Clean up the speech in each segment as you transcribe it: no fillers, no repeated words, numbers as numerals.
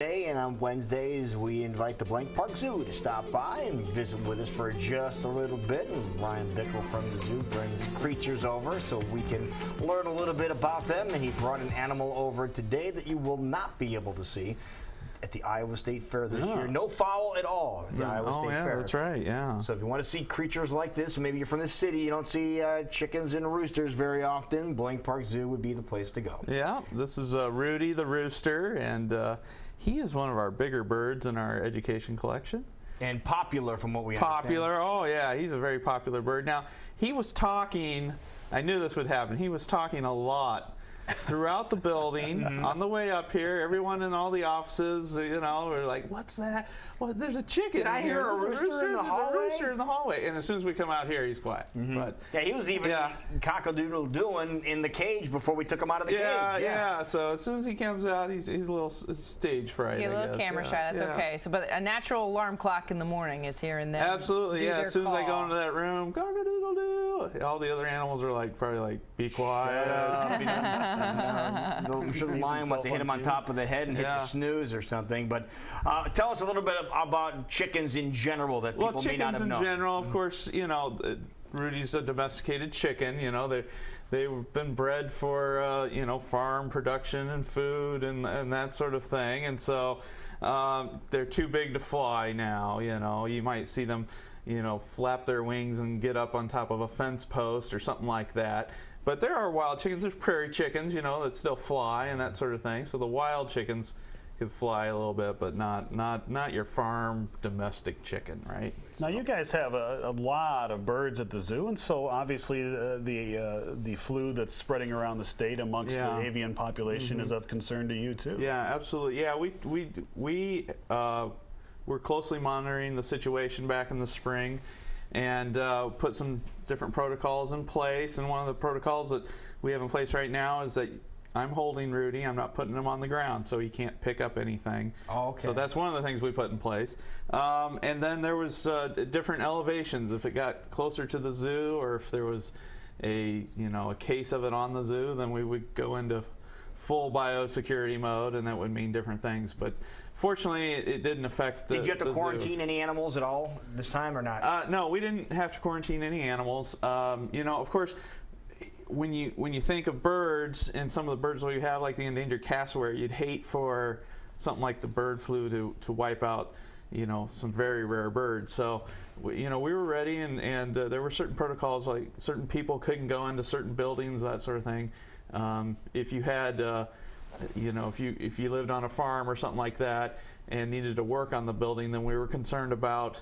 And on Wednesdays, we invite the Blank Park Zoo to stop by and visit with us for just a little bit. And Ryan Bickle from the zoo brings creatures over so we can learn a little bit about them. And he brought an animal over today that you will not be able to see at the Iowa State Fair this year. No fowl at all at the Iowa State Fair. That's right, yeah. So if you want to see creatures like this, maybe you're from the city, you don't see chickens and roosters very often, Blank Park Zoo would be the place to go. Yeah, this is Rudy the Rooster, and he is one of our bigger birds in our education collection. And popular from what we understand. Popular, oh yeah, he's a very popular bird. Now, he was talking, I knew this would happen, he was talking a lot throughout the building. On the way up here, everyone in all the offices, you know, were like, "What's that? Well, there's a chicken." Did I hear a rooster in the hallway? A rooster in the hallway. And as soon as we come out here, he's quiet. But yeah, he was even cock-a-doodle doing in the cage before we took him out of the cage. Yeah. So as soon as he comes out, he's a little stage fright. A little camera shy. That's okay. So, but a natural alarm clock in the morning is here and there. Absolutely. Yeah. As soon as I go into that room, cock-a-doodle-doo. All the other animals are like probably like, "Be quiet." I'm sure the lion wants to hit him on top of the head and hit the snooze or something. But tell us a little bit about chickens in general that people may not have known. Chickens in general, of course, you know, Rudy's a domesticated chicken. You know, they've been bred for you know, farm production and food and that sort of thing. And so they're too big to fly now. You know, you might see them, you know, flap their wings and get up on top of a fence post or something like that. But there are wild chickens. There's prairie chickens, you know, that still fly and that sort of thing. So the wild chickens could fly a little bit, but not your farm domestic chicken, right? Now you guys have a lot of birds at the zoo, and so obviously the flu that's spreading around the state amongst the avian population is of concern to you too. Yeah, absolutely. Yeah, we're closely monitoring the situation back in the spring, and put some different protocols in place. And one of the protocols that we have in place right now is that I'm holding Rudy. I'm not putting him on the ground, so he can't pick up anything. Oh, okay. So that's one of the things we put in place. And then there was different elevations. If it got closer to the zoo, or if there was a case of it on the zoo, then we would go into full biosecurity mode, and that would mean different things. But fortunately, it didn't affect the zoo. Did you have to quarantine any animals at all this time or not? No, we didn't have to quarantine any animals. You know, of course, when you think of birds, and some of the birds we have, like the endangered cassowary, you'd hate for something like the bird flu to wipe out, you know, some very rare birds. So, you know, we were ready, and there were certain protocols, like certain people couldn't go into certain buildings, that sort of thing. If you had, you know, if you lived on a farm or something like that and needed to work on the building, then we were concerned about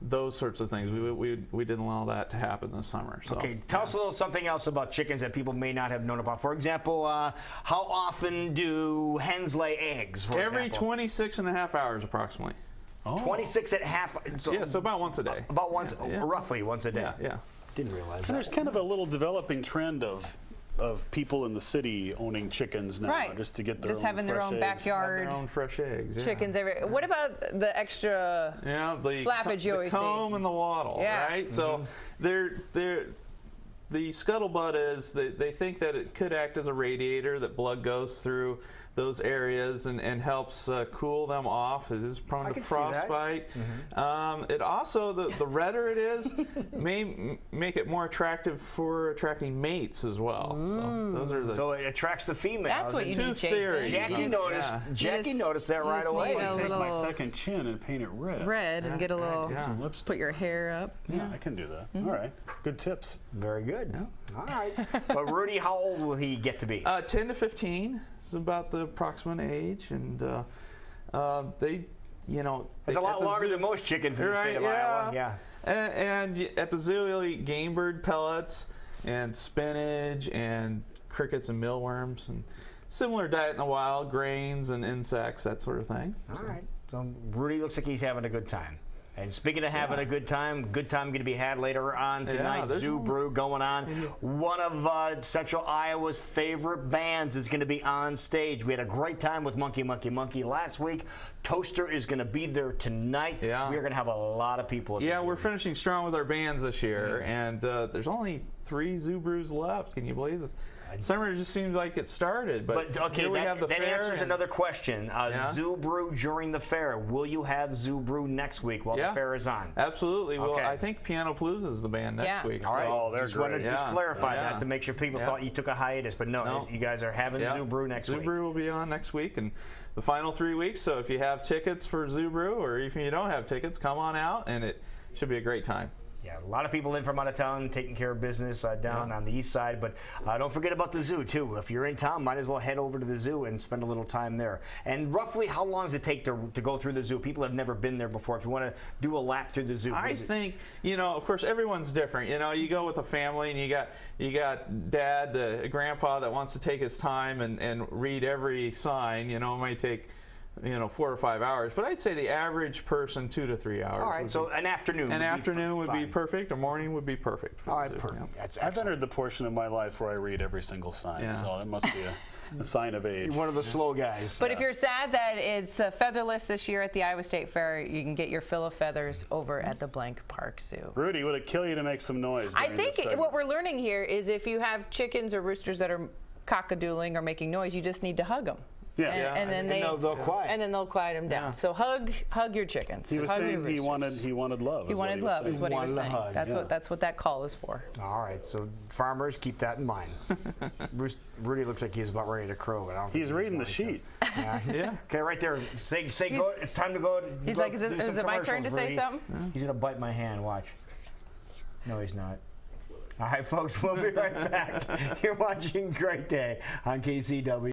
those sorts of things. We didn't allow that to happen this summer. So. Okay, tell us a little something else about chickens that people may not have known about. For example, how often do hens lay eggs? Every 26 and a half hours, approximately. Oh. 26 and a half. So yeah, so about once a day. About once, roughly once a day. Yeah. Didn't realize that. There's kind of a little developing trend of people in the city owning chickens now, just to get their just having their own backyard, their own fresh eggs. Yeah. Chickens everywhere. What about the extra flappage you always see? The comb and the wattle, right? So the scuttlebutt is they think that it could act as a radiator, that blood goes through those areas and helps cool them off. It is prone to frostbite. It also, the redder it is, may make it more attractive for attracting mates as well. So those are so it attracts the female. That's what you need, Jason. Jackie noticed that right away. I take my second chin and paint it red. Red and get a little, put your hair up. Yeah, I can do that. All right, good tips. Very good. All right. But Rudy, how old will he get to be? 10 to 15 is about the approximate age, and they, you know, it's a lot longer than most chickens in the state of Iowa. Yeah. And at the zoo, he'll eat game bird pellets and spinach and crickets and mealworms, and similar diet in the wild, grains and insects, that sort of thing. All right. So Rudy looks like he's having a good time. And speaking of having a good time going to be had later on tonight. Zoo Brew going on. One of Central Iowa's favorite bands is going to be on stage. We had a great time with Monkey Monkey Monkey last week. Toaster is going to be there tonight. Yeah. We are going to have a lot of people at the zoo. We're finishing strong with our bands this year, and there's only 3 zoo brews left. Can you believe this? Summer just seems like it started, but okay, here we have the that fair answers another question. Zoo brew during the fair. Will you have zoo brew next week while the fair is on? Absolutely. Well, Okay. I think Piano Palooza is the band next week. All right. Oh, they're just wanted great. to just clarify Yeah. that to make sure people thought you took a hiatus, but no, you guys are having zoo brew next week. Zoo Brew will be on next week, and the final 3 weeks. So if you have tickets for Zoo Brew, or if you don't have tickets, come on out, and it should be a great time. Yeah, a lot of people in from out of town taking care of business down on the east side, but don't forget about the zoo too. If you're in town, might as well head over to the zoo and spend a little time there. And roughly, how long does it take to go through the zoo? People have never been there before. If you want to do a lap through the zoo, I think, of course, everyone's different. You go with a family, and you got dad, grandpa that wants to take his time and read every sign. It might take 4 or 5 hours, but I'd say the average person 2 to 3 hours. All right, so an afternoon. Would be perfect. A morning would be perfect. All right, perfect. That's I've excellent. entered the portion of my life where I read every single sign, so it must be a sign of age. You're one of the slow guys. But if you're sad that it's featherless this year at the Iowa State Fair, you can get your fill of feathers over at the Blank Park Zoo. Rudy, would it kill you to make some noise? I during think this segment? what we're learning here is if you have chickens or roosters that are cockadoodling or making noise, you just need to hug them. Yeah. And then they'll quiet. And then they'll quiet them down. Yeah. So hug your chickens. He was Hug your saying he roosters. wanted love. He wanted love, is what he was Wanted a saying. hug, That's what that call is for. All right, so farmers, keep that in mind. Rudy looks like he's about ready to crow, but I don't think He's reading the going to. sheet. Yeah. Okay, right there. Say go. It's time to go. He's go like, is it my turn to commercials, say Rudy. something? He's gonna bite my hand. Watch. No, he's not. All right, folks, we'll be right back. You're watching Great Day on KCW.